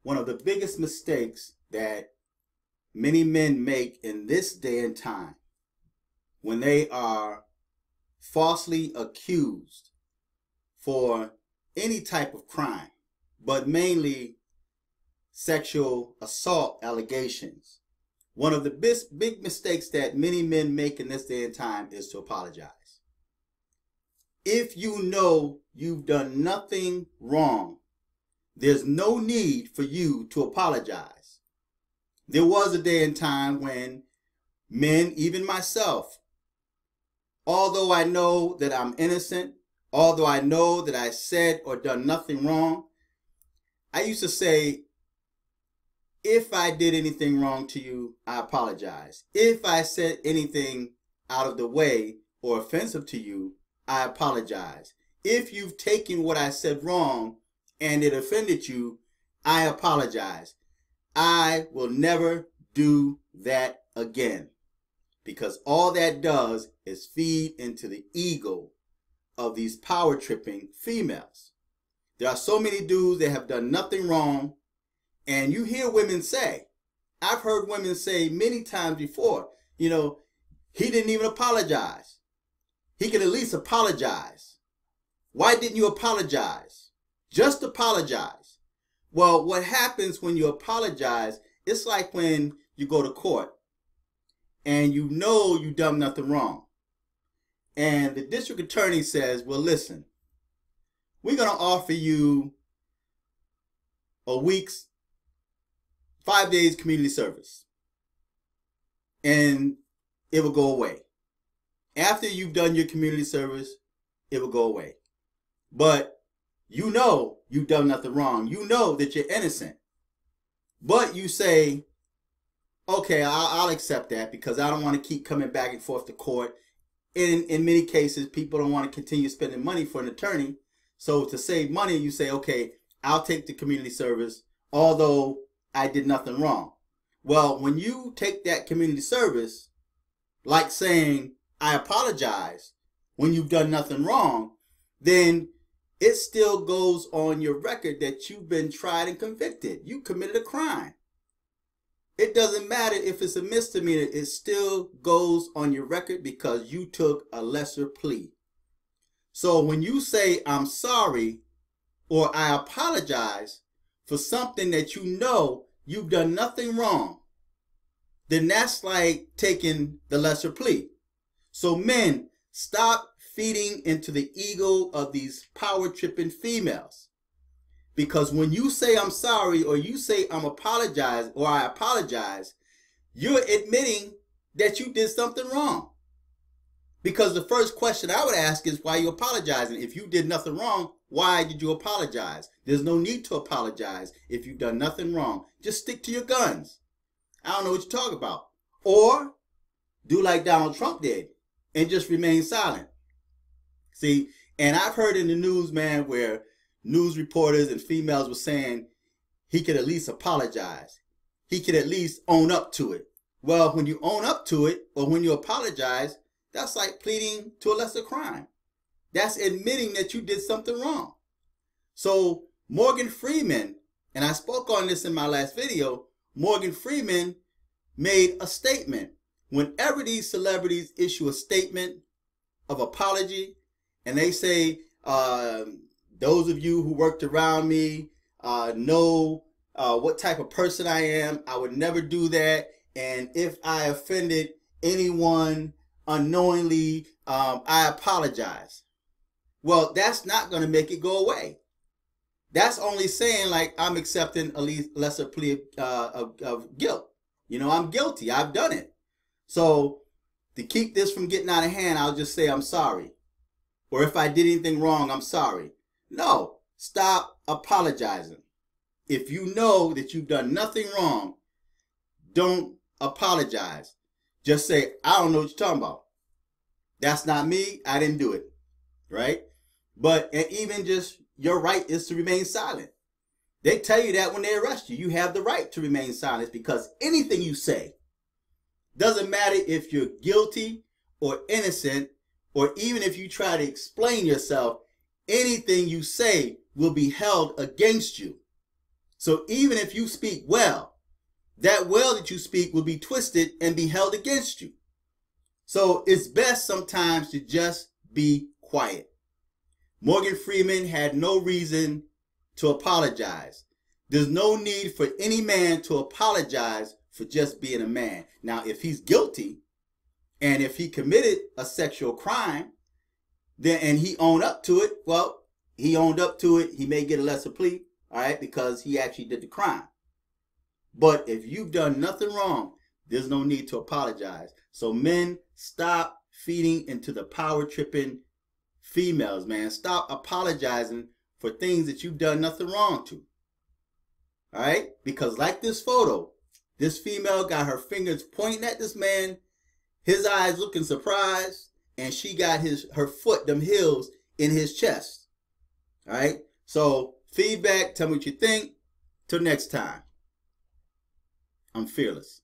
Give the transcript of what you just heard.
One of the biggest mistakes that many men make in this day and time when they are falsely accused for any type of crime, but mainly sexual assault allegations. One of the big mistakes that many men make in this day and time is to apologize. If you know you've done nothing wrong, there's no need for you to apologize. There was a day and time when men, even myself, although I know that I'm innocent, although I know that I said or done nothing wrong, I used to say, if I did anything wrong to you, I apologize. If I said anything out of the way or offensive to you, I apologize. If you've taken what I said wrong and it offended you, I apologize. I will never do that again, because all that does is feed into the ego of these power tripping females. There are so many dudes that have done nothing wrong, and you hear women say, I've heard women say many times before, he didn't even apologize. He could at least apologize. Why didn't you apologize? Just apologize. Well, what happens when you apologize, it's like when you go to court and you know you've done nothing wrong. And the district attorney says, well, listen, we're going to offer you a week's 5 days community service. And it will go away. After you've done your community service, it will go away. But you know you've done nothing wrong. You know that you're innocent. But you say, okay, I'll accept that because I don't want to keep coming back and forth to court. In many cases, people don't want to continue spending money for an attorney. So to save money, you say, okay, I'll take the community service, although I did nothing wrong. Well, when you take that community service, like saying, I apologize, when you've done nothing wrong, then it still goes on your record that you've been tried and convicted. You committed a crime. It doesn't matter if it's a misdemeanor, it still goes on your record because you took a lesser plea. So when you say, I'm sorry, or I apologize for something that you know you've done nothing wrong, then that's like taking the lesser plea. So men, stop feeding into the ego of these power tripping females. Because when you say I'm sorry or you say I'm apologize or I apologize, you're admitting that you did something wrong. Because the first question I would ask is why are you apologizing? If you did nothing wrong, why did you apologize? There's no need to apologize if you've done nothing wrong. Just stick to your guns. I don't know what you're talking about. Or do like Donald Trump did and just remain silent. See, and I've heard in the news, man, where news reporters and females were saying he could at least apologize. He could at least own up to it. Well, when you own up to it or when you apologize, that's like pleading to a lesser crime. That's admitting that you did something wrong. So Morgan Freeman, and I spoke on this in my last video, Morgan Freeman made a statement. Whenever these celebrities issue a statement of apology and they say, those of you who worked around me know what type of person I am. I would never do that. And if I offended anyone unknowingly, I apologize. Well, that's not going to make it go away. That's only saying like I'm accepting a lesser plea of guilt. I'm guilty. I've done it. So to keep this from getting out of hand, I'll just say I'm sorry. Or if I did anything wrong, I'm sorry. No, stop apologizing. If you know that you've done nothing wrong, don't apologize. Just say, I don't know what you're talking about. That's not me. I didn't do it. Right? And even just your right is to remain silent. They tell you that when they arrest you. You have the right to remain silent because anything you say, doesn't matter if you're guilty or innocent, or even if you try to explain yourself, anything you say will be held against you. So even if you speak well, that well that you speak will be twisted and be held against you. So it's best sometimes to just be quiet. Morgan Freeman had no reason to apologize. There's no need for any man to apologize for just being a man. Now, if he's guilty and if he committed a sexual crime, then and he owned up to it, well, he owned up to it. He may get a lesser plea, all right, because he actually did the crime. But if you've done nothing wrong, there's no need to apologize. So men, stop feeding into the power tripping females, man. Stop apologizing for things that you've done nothing wrong to. All right? Because like this photo, this female got her fingers pointing at this man, his eyes looking surprised, and she got her foot, them heels, in his chest. All right? So feedback, tell me what you think. Till next time. I'm fearless.